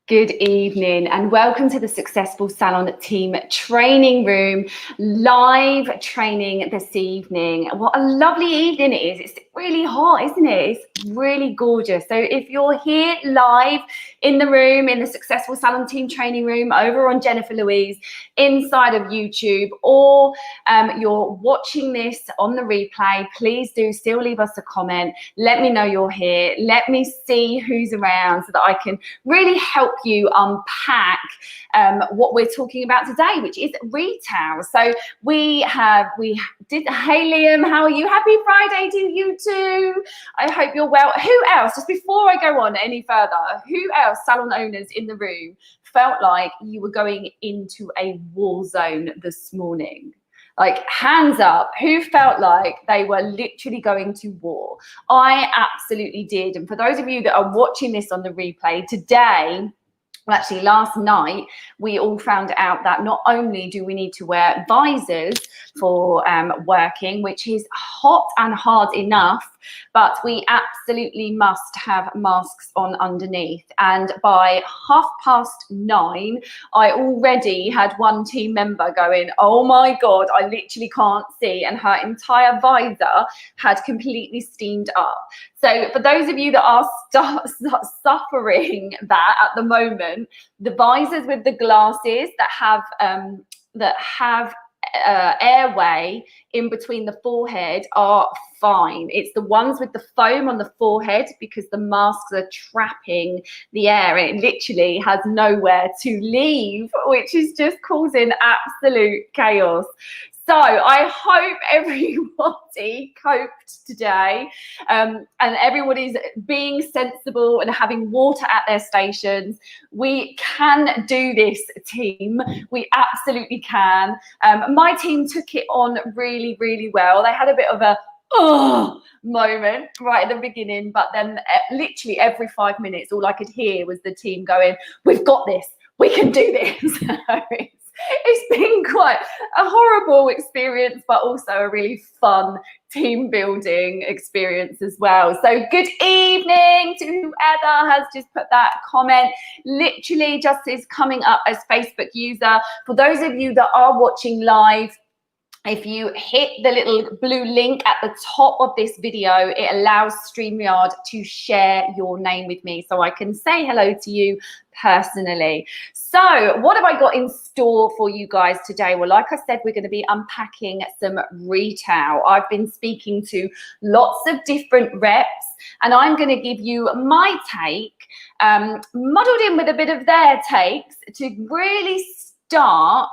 Good evening and welcome to the Successful Salon Team Training Room, live training this evening. What a lovely evening it is. It's really hot, isn't it? It's really gorgeous. So if you're here live in the room, in the Successful Salon Team Training Room over on Jennifer Louise inside of YouTube, or you're watching this on the replay, please do still leave us a comment. Let me know you're here. Let me see who's around so that I can really help you unpack what we're talking about today, which is retail. So hey Liam, how are you? Happy Friday to you too. I hope you're well. Who else, just before I go on any further, who else, salon owners in the room, felt like you were going into a war zone this morning? Like, hands up, who felt like they were literally going to war? I absolutely did. And for those of you that are watching this on the replay today, well, actually last night, we all found out that not only do we need to wear visors for working, which is hot and hard enough, but we absolutely must have masks on underneath. And by 9:30, I already had one team member going, oh my God, I literally can't see. And her entire visor had completely steamed up. So for those of you that are suffering that at the moment, the visors with the glasses that have airway in between the forehead are fine. It's the ones with the foam on the forehead, because the masks are trapping the air and it literally has nowhere to leave, which is just causing absolute chaos. So I hope everybody coped today and everybody's being sensible and having water at their stations. We can do this, team. We absolutely can. My team took it on really, really well. They had a bit of a moment right at the beginning, but then literally every 5 minutes, all I could hear was the team going, we've got this, we can do this. It's been quite a horrible experience, but also a really fun team building experience as well. So good evening to whoever has just put that comment. Literally just is coming up as Facebook user. For those of you that are watching live, if you hit the little blue link at the top of this video, it allows StreamYard to share your name with me so I can say hello to you personally. So what have I got in store for you guys today? Well, like I said, we're going to be unpacking some retail. I've been speaking to lots of different reps and I'm going to give you my take, muddled in with a bit of their takes, to really start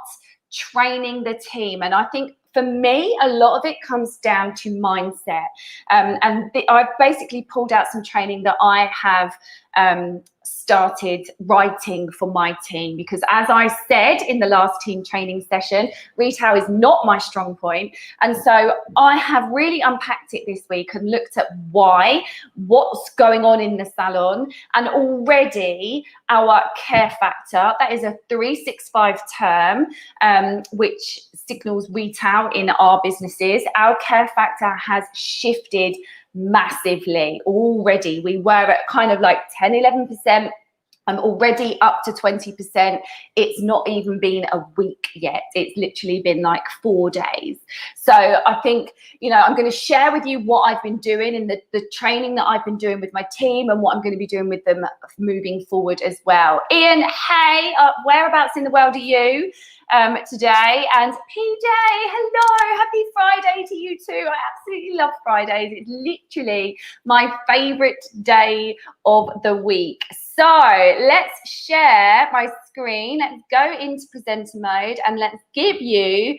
training the team. And I think for me, a lot of it comes down to mindset. I've basically pulled out some training that I have started writing for my team, because as I said in the last team training session, retail is not my strong point. And so I have really unpacked it this week and looked at what's going on in the salon, and already our care factor, that is a 365 term, which signals retail in our businesses. Our care factor has shifted massively already. We were at kind of like 10-11%. I'm already up to 20%. It's not even been a week yet. It's literally been like 4 days. So I think, I'm going to share with you what I've been doing and the training that I've been doing with my team, and what I'm going to be doing with them moving forward as well. Ian, hey, whereabouts in the world are you today? And PJ, hello, happy Friday to you too. I absolutely love Fridays. It's literally my favorite day of the week. So let's share my screen. Let's go into presenter mode and let's give you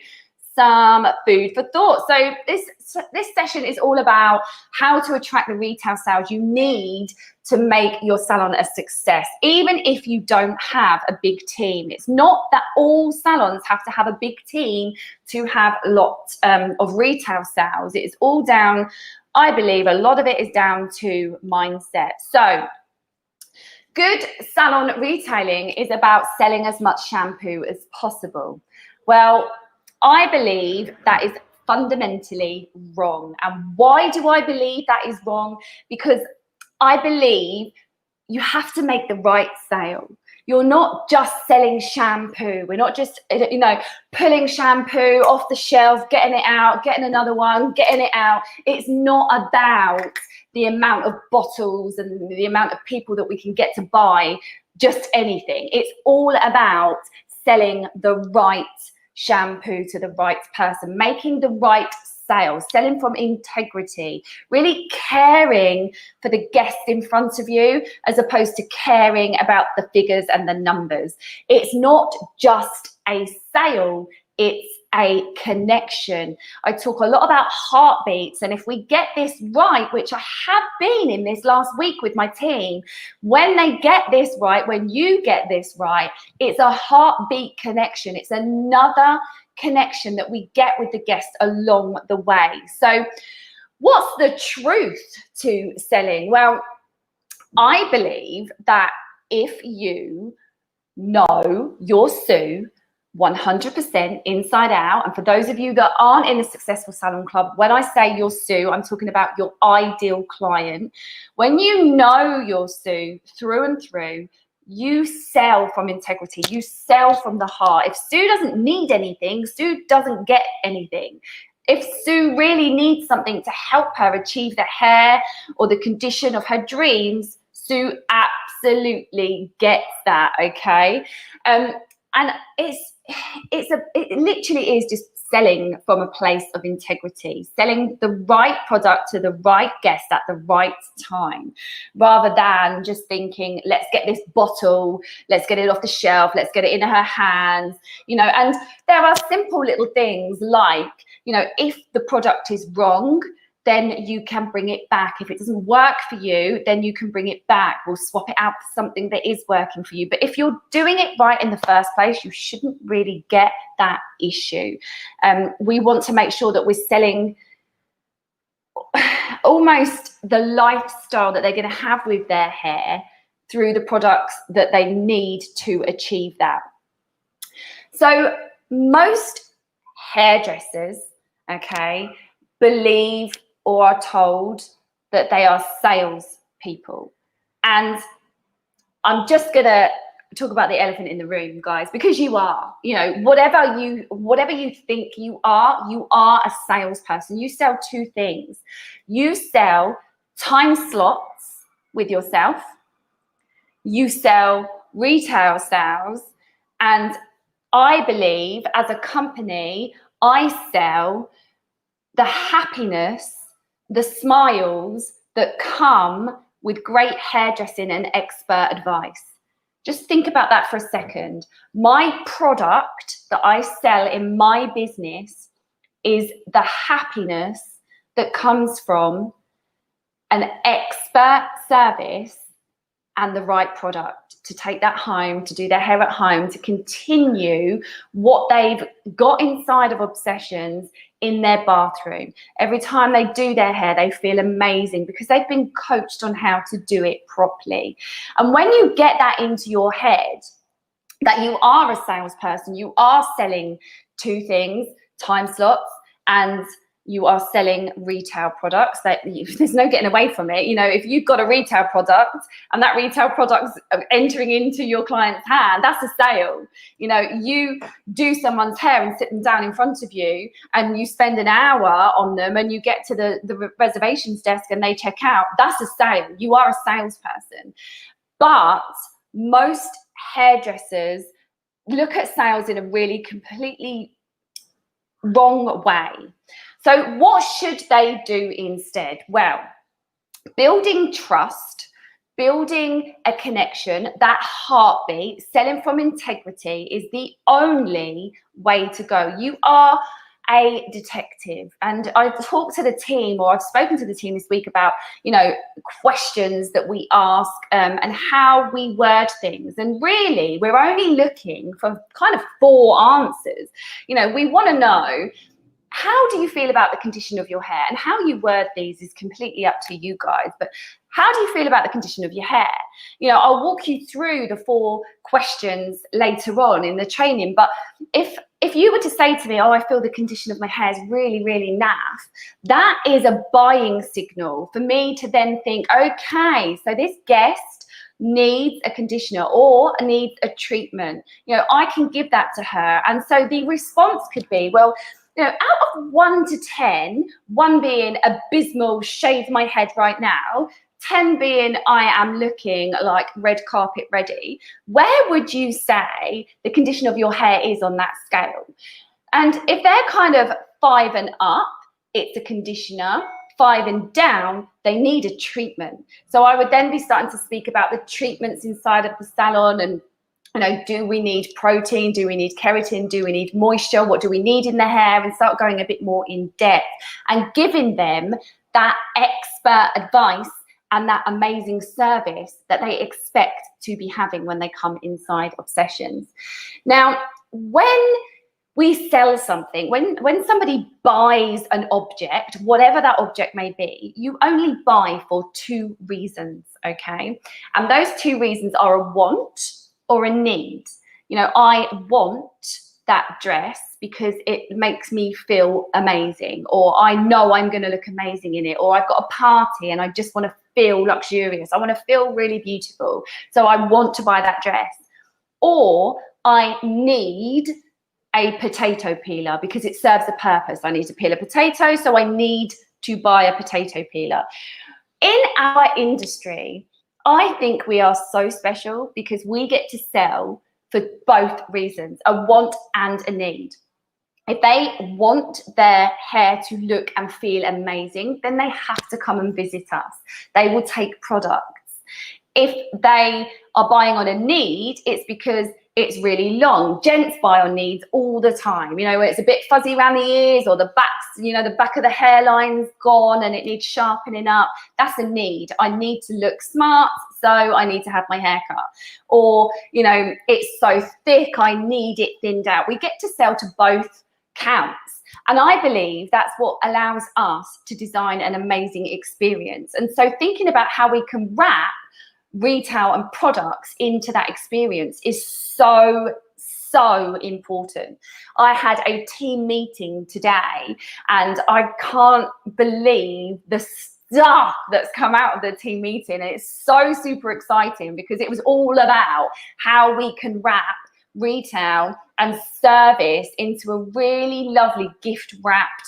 some food for thought. So this session is all about how to attract the retail sales you need to make your salon a success, even if you don't have a big team. It's not that all salons have to have a big team to have lots of retail sales. It's all down, I believe, a lot of it is down to mindset. So good salon retailing is about selling as much shampoo as possible. Well, I believe that is fundamentally wrong. And why do I believe that is wrong? Because I believe you have to make the right sale. You're not just selling shampoo. We're not just, pulling shampoo off the shelf, getting it out, getting another one, getting it out. It's not about the amount of bottles and the amount of people that we can get to buy just anything. It's all about selling the right shampoo to the right person, making the right sales, selling from integrity, really caring for the guest in front of you as opposed to caring about the figures and the numbers. It's not just a sale, it's a connection. I talk a lot about heartbeats, and if we get this right, which I have been in this last week with my team, when they get this right, when you get this right, it's a heartbeat connection. It's another connection that we get with the guest along the way. So what's the truth to selling? Well, I believe that if you know your Sue 100% inside out, and for those of you that aren't in a successful salon club, when I say your Sue, I'm talking about your ideal client. When you know your Sue through and through, you sell from integrity, you sell from the heart. If Sue doesn't need anything, Sue doesn't get anything. If Sue really needs something to help her achieve the hair or the condition of her dreams, Sue absolutely gets that, okay? And it literally is just selling from a place of integrity, selling the right product to the right guest at the right time, rather than just thinking, let's get this bottle, let's get it off the shelf, let's get it in her hands, and there are simple little things like, if the product is wrong, then you can bring it back. If it doesn't work for you, then you can bring it back. We'll swap it out for something that is working for you. But if you're doing it right in the first place, you shouldn't really get that issue. We want to make sure that we're selling almost the lifestyle that they're going to have with their hair through the products that they need to achieve that. So most hairdressers, okay, believe or are told that they are sales people. And I'm just gonna talk about the elephant in the room, guys, because you are, whatever you think you are a salesperson. You sell two things. You sell time slots with yourself, you sell retail sales, and I believe as a company, I sell the happiness, the smiles that come with great hairdressing and expert advice. Just think about that for a second. My product that I sell in my business is the happiness that comes from an expert service and the right product to take that home, to do their hair at home, to continue what they've got inside of Obsessions in their bathroom. Every time they do their hair, they feel amazing because they've been coached on how to do it properly. And when you get that into your head, that you are a salesperson, you are selling two things, time slots, and you are selling retail products, there's no getting away from it. If you've got a retail product and that retail product's entering into your client's hand, that's a sale. You do someone's hair and sit them down in front of you and you spend an hour on them and you get to the reservations desk and they check out, that's a sale. You are a salesperson. But most hairdressers look at sales in a really completely wrong way. So what should they do instead? Well, building trust, building a connection, that heartbeat, selling from integrity is the only way to go. You are a detective. And I've talked to the team, or I've spoken to the team this week about, questions that we ask and how we word things. And really, we're only looking for kind of 4 answers. We want to know, how do you feel about the condition of your hair? And how you word these is completely up to you guys. But how do you feel about the condition of your hair? I'll walk you through the 4 questions later on in the training. But if you were to say to me, oh, I feel the condition of my hair is really, really naff, that is a buying signal for me to then think, okay, so this guest needs a conditioner or needs a treatment, you know, I can give that to her. And so the response could be, well, you know, out of 1 to 10, 1 being abysmal, shave my head right now, 10 being I am looking like red carpet ready, where would you say the condition of your hair is on that scale? And if they're kind of 5 and up, it's a conditioner. 5 and down, they need a treatment. So I would then be starting to speak about the treatments inside of the salon, and you know, do we need protein? Do we need keratin? Do we need moisture? What do we need in the hair? And start going a bit more in depth and giving them that expert advice and that amazing service that they expect to be having when they come inside of sessions. Now, when we sell something, when somebody buys an object, whatever that object may be, you only buy for 2 reasons, okay? And those 2 reasons are a want or a need. You know, I want that dress because it makes me feel amazing, or I know I'm going to look amazing in it, or I've got a party and I just want to feel luxurious. I want to feel really beautiful. So I want to buy that dress. Or I need a potato peeler because it serves a purpose. I need to peel a potato, so I need to buy a potato peeler. In our industry, I think we are so special because we get to sell for both reasons, a want and a need. If they want their hair to look and feel amazing, then they have to come and visit us. They will take products. If they are buying on a need, it's because it's really long. Gents buy on needs all the time, you know, where it's a bit fuzzy around the ears, or the backs, you know, the back of the hairline's gone and it needs sharpening up. That's a need. I need to look smart, so I need to have my hair cut. Or, you know, it's so thick, I need it thinned out. We get to sell to both counts. And I believe that's what allows us to design an amazing experience. And so thinking about how we can wrap retail and products into that experience is so important. I had a team meeting today and I can't believe the stuff that's come out of the team meeting. It's so super exciting because it was all about how we can wrap retail and service into a really lovely gift wrapped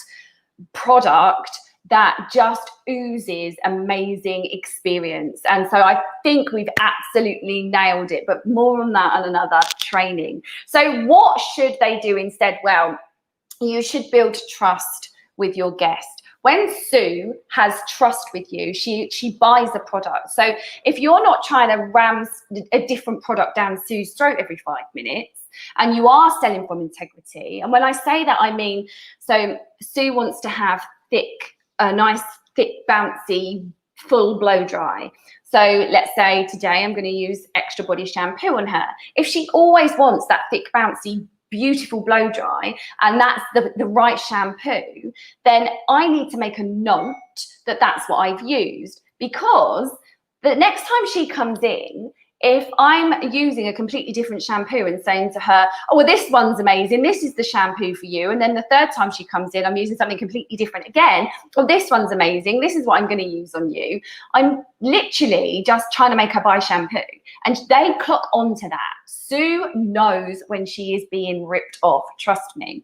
product that just oozes amazing experience. And so I think we've absolutely nailed it, but more on that on another training. So what should they do instead? Well, you should build trust with your guest. When Sue has trust with you, she buys the product. So if you're not trying to ram a different product down Sue's throat every 5 minutes, and you are selling from integrity, and when I say that, I mean, so Sue wants to have a nice, thick, bouncy, full blow dry. So let's say today I'm going to use extra body shampoo on her. If she always wants that thick, bouncy, beautiful blow dry, and that's the right shampoo, then I need to make a note that that's what I've used, because the next time she comes in, if I'm using a completely different shampoo and saying to her, oh, well, this one's amazing, this is the shampoo for you, and then the third time she comes in, I'm using something completely different again, well, this one's amazing, this is what I'm going to use on you, I'm literally just trying to make her buy shampoo. And they clock onto that. Sue knows when she is being ripped off, trust me.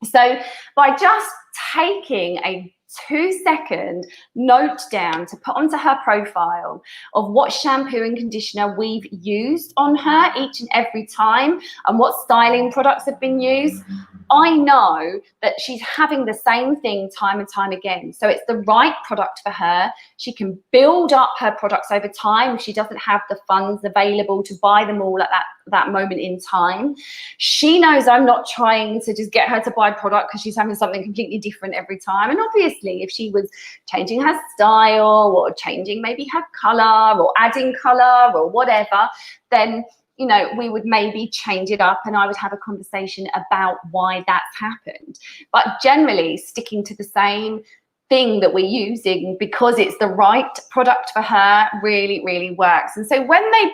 So by just taking a 2-second note down to put onto her profile of what shampoo and conditioner we've used on her each and every time and what styling products have been used, I know that she's having the same thing time and time again. So it's the right product for her. She can build up her products over time if she doesn't have the funds available to buy them all at that moment in time. She knows I'm not trying to just get her to buy product because she's having something completely different every time. And obviously, if she was changing her style or changing maybe her color or adding color or whatever, then you know, we would maybe change it up and I would have a conversation about why that's happened. But generally sticking to the same thing that we're using because it's the right product for her really, really works. And so when they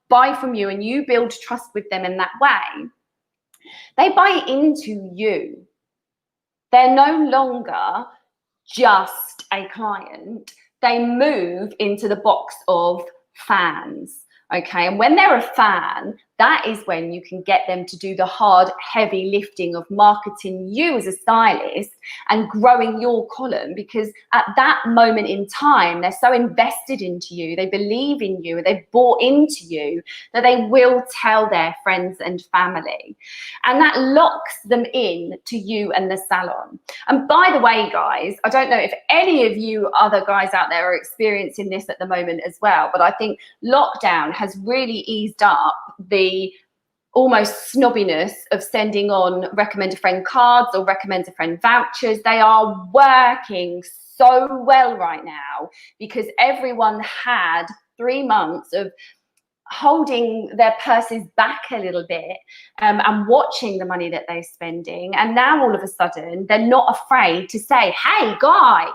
buy from you and you build trust with them in that way, they buy into you. They're no longer just a client. They move into the box of fans Okay, and when they're a fan, that is when you can get them to do the hard, heavy lifting of marketing you as a stylist and growing your column, because at that moment in time, they're so invested into you, they believe in you, they've bought into you, that they will tell their friends and family. And that locks them in to you and the salon. And by the way, guys, I don't know if any of you other guys out there are experiencing this at the moment as well, but I think lockdown has really eased up the almost snobbiness of sending on recommend a friend cards or recommend a friend vouchers. They are working so well right now because everyone had 3 months of holding their purses back a little bit and watching the money that they're spending. And now all of a sudden, they're not afraid to say, hey guys,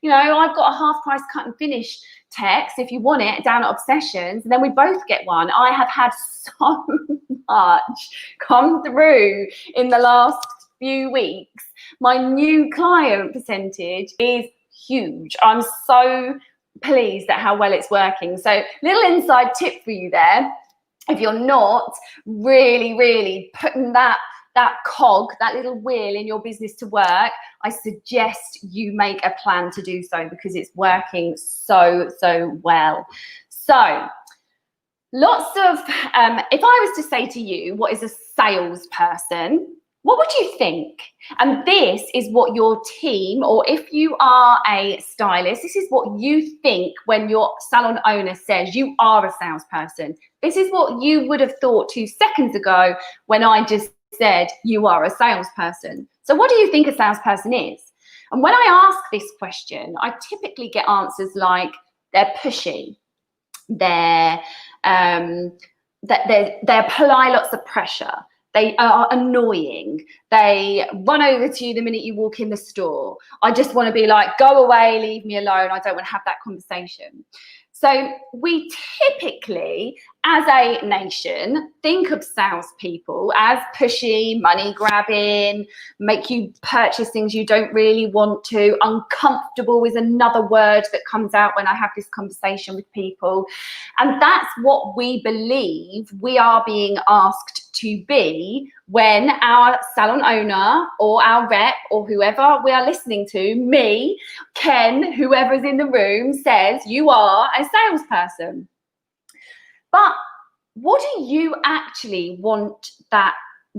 you know, I've got a half price cut and finish text if you want it down at Obsessions, and then we both get one. I have had so much come through in the last few weeks. My new client percentage is huge. I'm so pleased at how well it's working. So little inside tip for you there, if you're not really putting that cog, that little wheel in your business to work, I suggest you make a plan to do so, because it's working so well. So lots of, if I was to say to you, what is a salesperson? What would you think? And this is what your team, or if you are a stylist, this is what you think when your salon owner says you are a salesperson. This is what you would have thought 2 seconds ago when I just said you are a salesperson. So what do you think a salesperson is? And when I ask this question, I typically get answers like they're pushy, they apply lots of pressure, they are annoying, they run over to you the minute you walk in the store. I just want to be like, go away, leave me alone, I don't want to have that conversation. So we typically, as a nation, think of salespeople as pushy, money grabbing, make you purchase things you don't really want to. Uncomfortable is another word that comes out when I have this conversation with people. And that's what we believe we are being asked to be when our salon owner or our rep or whoever we are listening to, me, Ken, whoever's in the room, says you are a salesperson. But what do you actually want that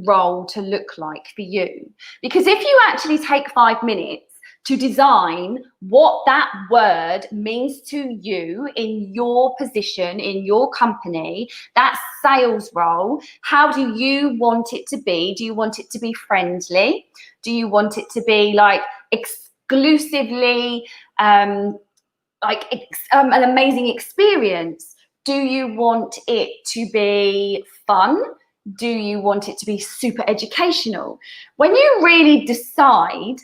role to look like for you? Because if you actually take 5 minutes to design what that word means to you in your position, in your company, that sales role, how do you want it to be? Do you want it to be friendly? Do you want it to be like exclusively an amazing experience? Do you want it to be fun? Do you want it to be super educational? When you really decide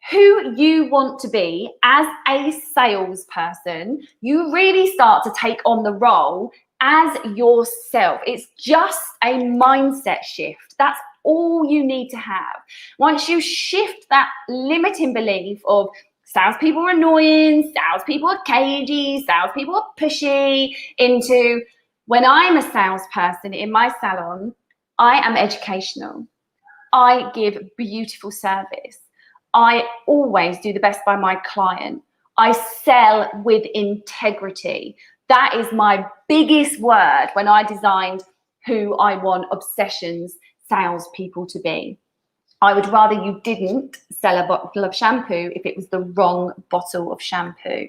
who you want to be as a salesperson, you really start to take on the role as yourself. It's just a mindset shift. That's all you need to have. Once you shift that limiting belief of salespeople are annoying, salespeople are cagey, salespeople are pushy, into when I'm a salesperson in my salon, I am educational. I give beautiful service. I always do the best by my client. I sell with integrity. That is my biggest word when I designed who I want Obsessions salespeople to be. I would rather you didn't sell a bottle of shampoo if it was the wrong bottle of shampoo.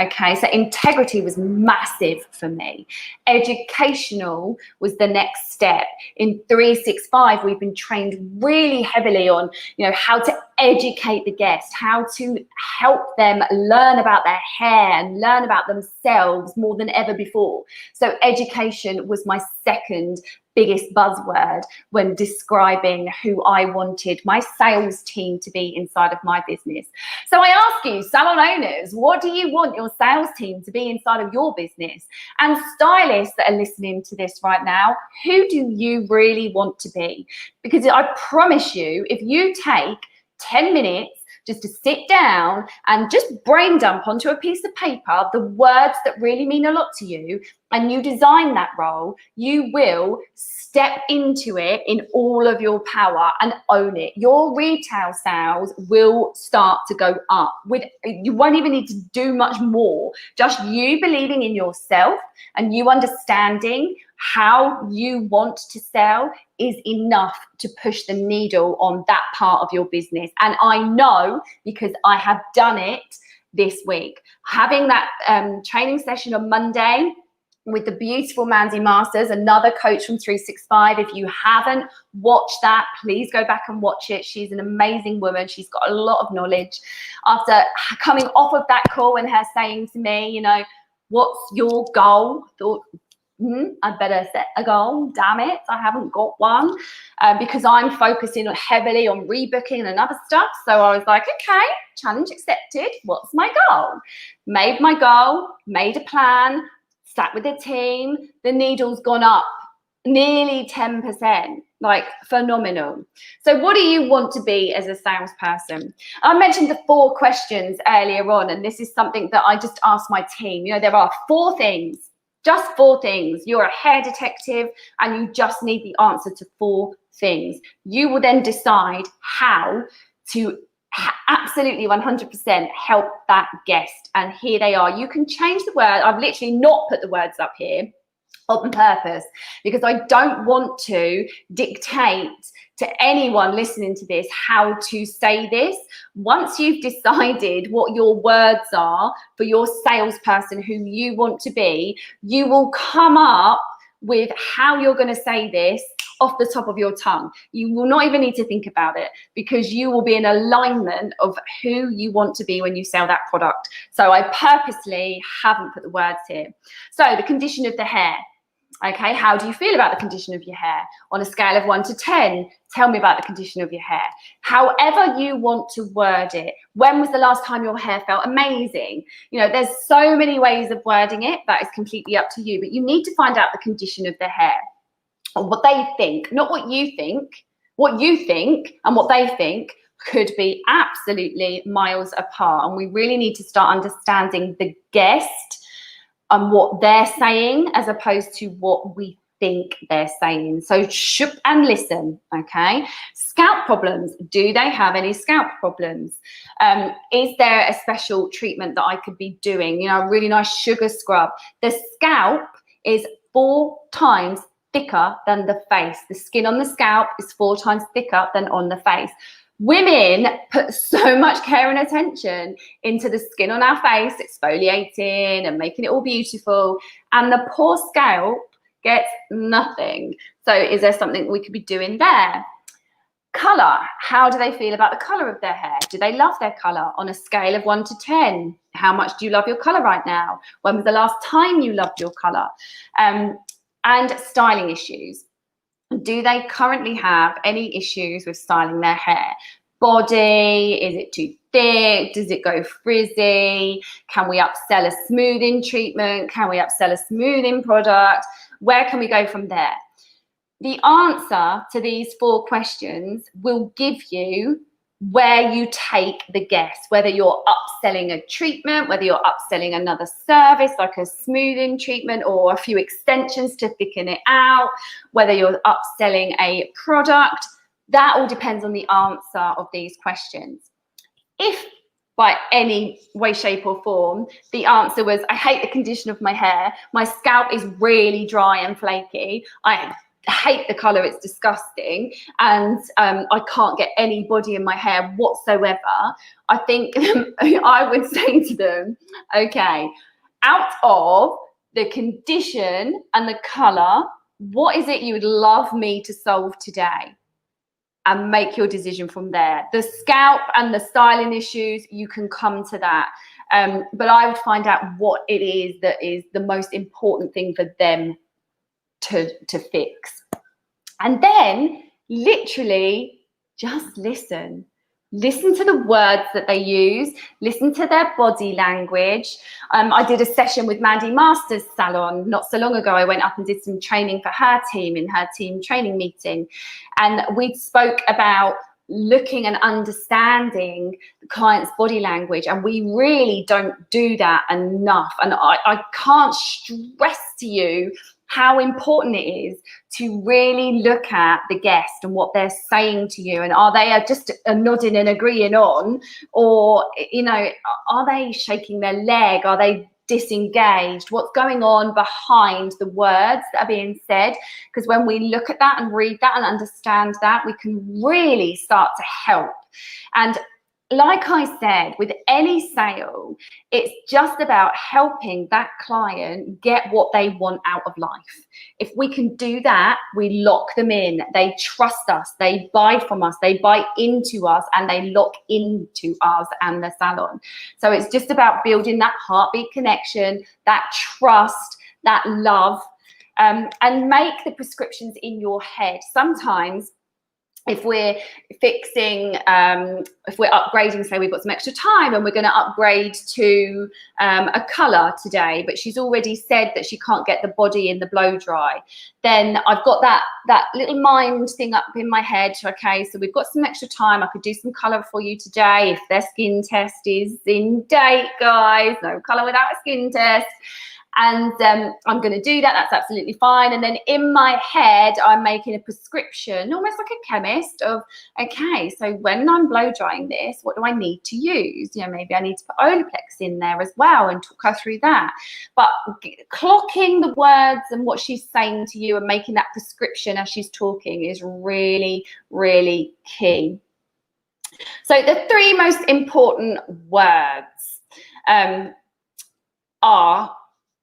Okay, so integrity was massive for me. Educational was the next step. In 365, we've been trained really heavily on, how to educate the guest, how to help them learn about their hair and learn about themselves more than ever before. So education was my second biggest buzzword when describing who I wanted my sales team to be inside of my business. So I ask you, salon owners, what do you want your sales team to be inside of your business? And stylists that are listening to this right now, who do you really want to be? Because I promise you, if you take 10 minutes just to sit down and just brain dump onto a piece of paper the words that really mean a lot to you, and you design that role, you will step into it in all of your power and own it. Your retail sales will start to go up. You won't even need to do much more. Just you believing in yourself and you understanding how you want to sell is enough to push the needle on that part of your business. And I know, because I have done it this week. Having that training session on Monday with the beautiful Mandy Masters, another coach from 365. If you haven't watched that, please go back and watch it. She's an amazing woman. She's got a lot of knowledge. After coming off of that call and her saying to me, you know, what's your goal? I thought, I better set a goal. Damn it, I haven't got one, because I'm focusing heavily on rebooking and other stuff. So I was like, okay, challenge accepted. What's my goal? Made my goal, made a plan, sat with the team. The needle's gone up nearly 10%, like phenomenal. So what do you want to be as a salesperson? I mentioned the 4 questions earlier on, and this is something that I just asked my team. You know, there are 4 things, just 4 things. You're a hair detective and you just need the answer to 4 things. You will then decide how to absolutely 100% help that guest. And here they are. You can change the word. I've literally not put the words up here on purpose because I don't want to dictate to anyone listening to this how to say this. Once you've decided what your words are for your salesperson who you want to be, you will come up with how you're going to say this off the top of your tongue. You will not even need to think about it because you will be in alignment of who you want to be when you sell that product. So I purposely haven't put the words here. So the condition of the hair. Okay, how do you feel about the condition of your hair? On a scale of 1 to 10, tell me about the condition of your hair. However you want to word it. When was the last time your hair felt amazing? You know, there's so many ways of wording it. That is completely up to you. But you need to find out the condition of the hair. Or what they think, not what you think. What you think and what they think could be absolutely miles apart. And we really need to start understanding the guest and what they're saying as opposed to what we think they're saying. So shoop and listen, okay? Scalp problems. Do they have any scalp problems? Is there a special treatment that I could be doing? You know, a really nice sugar scrub. The scalp is 4 times thicker than the face. The skin on the scalp is 4 times thicker than on the face. Women put so much care and attention into the skin on our face, exfoliating and making it all beautiful, and the poor scalp gets nothing. So is there something we could be doing there? Color. How do they feel about the color of their hair? Do they love their color? On a scale of 1 to 10, how much do you love your color right now? When was the last time you loved your color? And styling issues. Do they currently have any issues with styling their hair? Body, is it too thick? Does it go frizzy? Can we upsell a smoothing treatment? Can we upsell a smoothing product? Where can we go from there? The answer to these 4 questions will give you where you take the guest, whether you're upselling a treatment, whether you're upselling another service like a smoothing treatment or a few extensions to thicken it out, whether you're upselling a product. That all depends on the answer of these questions. If by any way, shape or form, the answer was, I hate the condition of my hair, my scalp is really dry and flaky, I hate the color, it's disgusting, and I can't get any body in my hair whatsoever, I think I would say to them, okay, out of the condition and the color, what is it you would love me to solve today? And make your decision from there. The scalp and the styling issues, you can come to that. But I would find out what it is that is the most important thing for them to fix. And then literally just listen. Listen to the words that they use. Listen to their body language. I did a session with Mandy Masters' Salon not so long ago. I went up and did some training for her team in her team training meeting. And we spoke about looking and understanding the client's body language, and we really don't do that enough. And I can't stress to you how important it is to really look at the guest and what they're saying to you, and are they just nodding and agreeing on, or, you know, are they shaking their leg, are they disengaged, what's going on behind the words that are being said. Because when we look at that and read that and understand that, we can really start to help. And like I said, with any sale, it's just about helping that client get what they want out of life. If we can do that, we lock them in. They trust us, they buy from us, they buy into us, and they lock into us and the salon. So it's just about building that heartbeat connection, that trust, that love, and make the prescriptions in your head. Sometimes if we're fixing, if we're upgrading, say we've got some extra time and we're going to upgrade to a colour today, but she's already said that she can't get the body in the blow dry, then I've got that little mind thing up in my head. Okay, so we've got some extra time. I could do some colour for you today if their skin test is in date, guys. No colour without a skin test. And I'm going to do that. That's absolutely fine. And then in my head, I'm making a prescription, almost like a chemist, of, okay, so when I'm blow drying this, what do I need to use? You know, maybe I need to put Olaplex in there as well and talk her through that. But clocking the words and what she's saying to you and making that prescription as she's talking is really, really key. So the three most important words are,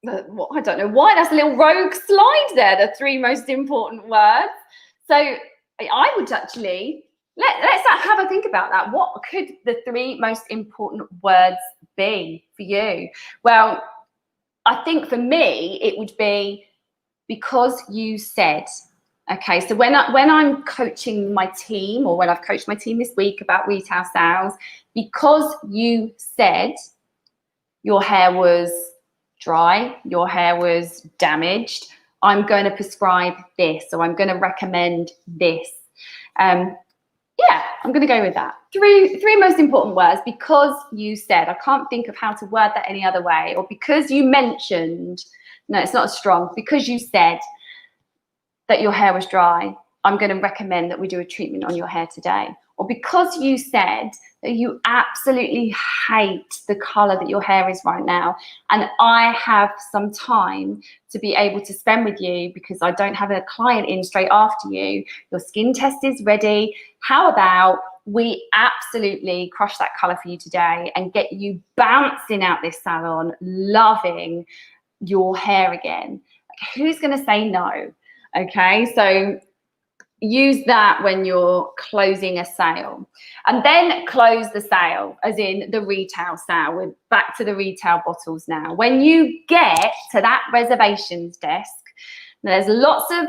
I don't know why that's a little rogue slide there, the three most important words. So I would actually, let's have a think about that. What could the three most important words be for you? Well, I think for me, it would be because you said. Okay, so when I'm coaching my team, or when I've coached my team this week about retail sales, because you said your hair was dry, your hair was damaged, I'm going to prescribe this, or I'm going to recommend this. Yeah, I'm going to go with that. Three most important words: because you said. I can't think of how to word that any other way. Or because you mentioned. No, it's not as strong. Because you said that your hair was dry, I'm going to recommend that we do a treatment on your hair today. Or because you said that you absolutely hate the color that your hair is right now, and I have some time to be able to spend with you because I don't have a client in straight after you, your skin test is ready, how about we absolutely crush that color for you today and get you bouncing out this salon loving your hair again? Who's going to say no? Okay, so use that when you're closing a sale. And then close the sale, as in the retail sale. We're back to the retail bottles now. When you get to that reservations desk, there's lots of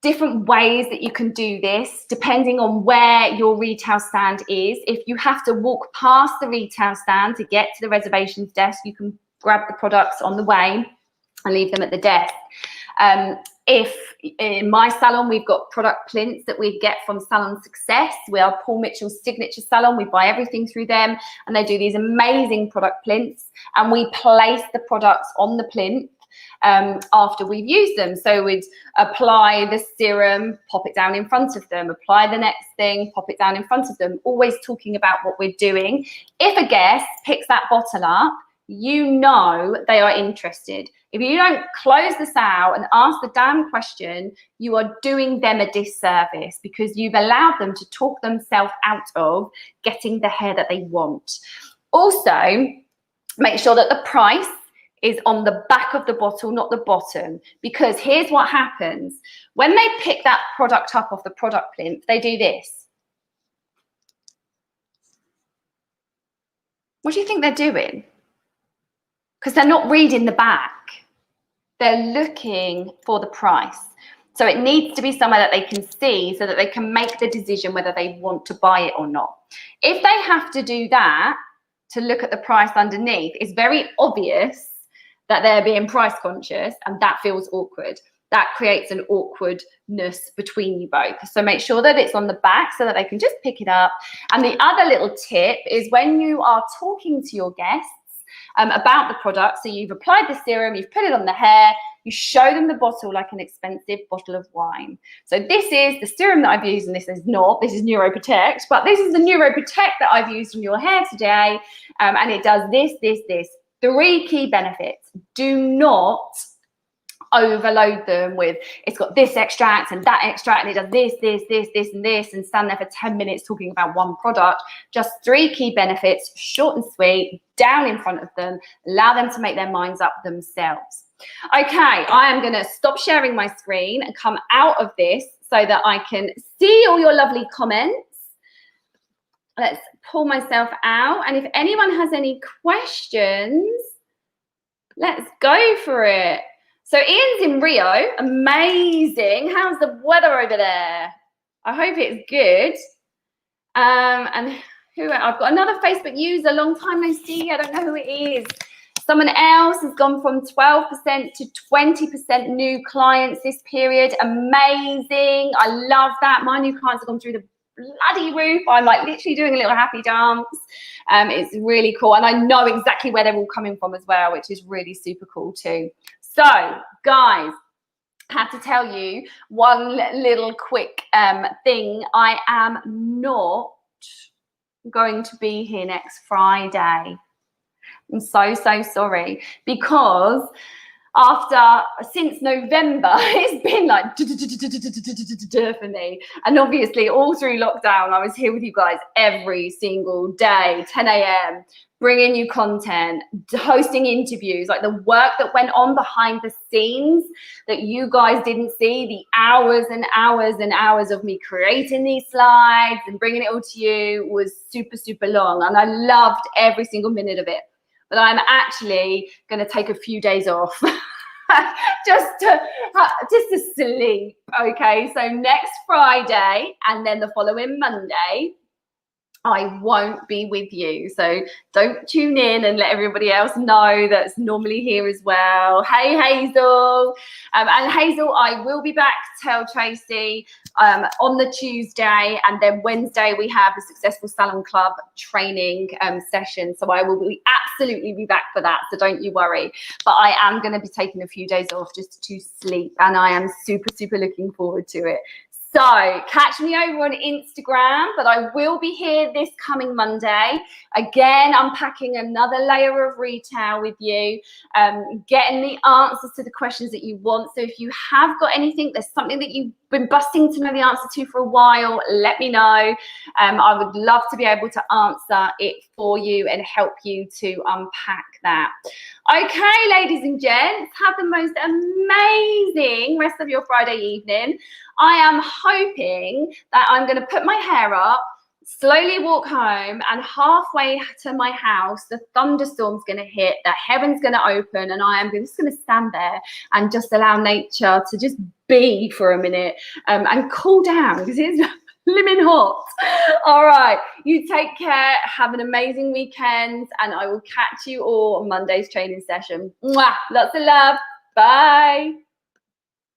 different ways that you can do this depending on where your retail stand is. If you have to walk past the retail stand to get to the reservations desk, you can grab the products on the way and leave them at the desk. If in my salon, we've got product plinths that we get from Salon Success. We are Paul Mitchell's signature salon. We buy everything through them, and they do these amazing product plinths, and we place the products on the plinth after we've used them. So we'd apply the serum, pop it down in front of them, apply the next thing, pop it down in front of them, always talking about what we're doing. If a guest picks that bottle up, you know they are interested. If you don't close the sale and ask the damn question, you are doing them a disservice because you've allowed them to talk themselves out of getting the hair that they want. Also, make sure that the price is on the back of the bottle, not the bottom, because here's what happens. When they pick that product up off the product plinth, they do this. What do you think they're doing? Because they're not reading the back. They're looking for the price. So it needs to be somewhere that they can see so that they can make the decision whether they want to buy it or not. If they have to do that to look at the price underneath, it's very obvious that they're being price conscious, and that feels awkward. that creates an awkwardness between you both. So make sure that it's on the back so that they can just pick it up. And the other little tip is when you are talking to your guests about the product, so you've applied the serum, you've put it on the hair, you show them the bottle like an expensive bottle of wine. So this is the serum that I've used, and this is Neuroprotect, but this is the Neuroprotect that I've used on your hair today, and it does this. 3 key benefits. Do not overload them with, it's got this extract and that extract, and it does this, and this, and stand there for 10 minutes talking about one product. Just 3 key benefits, short and sweet, down in front of them, allow them to make their minds up themselves. Okay, I am going to stop sharing my screen and come out of this so that I can see all your lovely comments. Let's pull myself out, and if anyone has any questions, let's go for it. So Ian's in Rio, amazing. How's the weather over there? I hope it's good. And who? I've got another Facebook user, long time no see. I don't know who it is. Someone else has gone from 12% to 20% new clients this period. Amazing. I love that. My new clients have gone through the bloody roof. I'm like literally doing a little happy dance. It's really cool. And I know exactly where they're all coming from as well, which is really super cool too. So guys, I have to tell you one little quick thing. I am not going to be here next Friday. I'm so sorry, because since November, it's been like for me. And obviously all through lockdown, I was here with you guys every single day, 10 a.m, bringing you content, hosting interviews, like the work that went on behind the scenes that you guys didn't see, the hours and hours and hours of me creating these slides and bringing it all to you was super long. And I loved every single minute of it. But I'm actually going to take a few days off just to sleep. Okay, so next Friday and then the following Monday, I won't be with you. So don't tune in and let everybody else know that's normally here as well. Hey, Hazel. And Hazel, I will be back, tell Tracy, on the Tuesday. And then Wednesday, we have the Successful Salon Club training session. So I will absolutely be back for that. So don't you worry. But I am going to be taking a few days off just to sleep. And I am super looking forward to it. So catch me over on Instagram, but I will be here this coming Monday. Again, unpacking another layer of retail with you, getting the answers to the questions that you want. So if you have got anything, there's something that you've been busting to know the answer to for a while, let me know. I would love to be able to answer it for you and help you to unpack that. Okay, ladies and gents, have the most amazing rest of your Friday evening. I am hoping that I'm going to put my hair up, slowly walk home, and halfway to my house, the thunderstorm's going to hit, the heaven's going to open, and I am just going to stand there and just allow nature to just be for a minute and cool down, because it's blimmin' hot. All right, you take care, have an amazing weekend, and I will catch you all on Monday's training session. Mwah! Lots of love. Bye.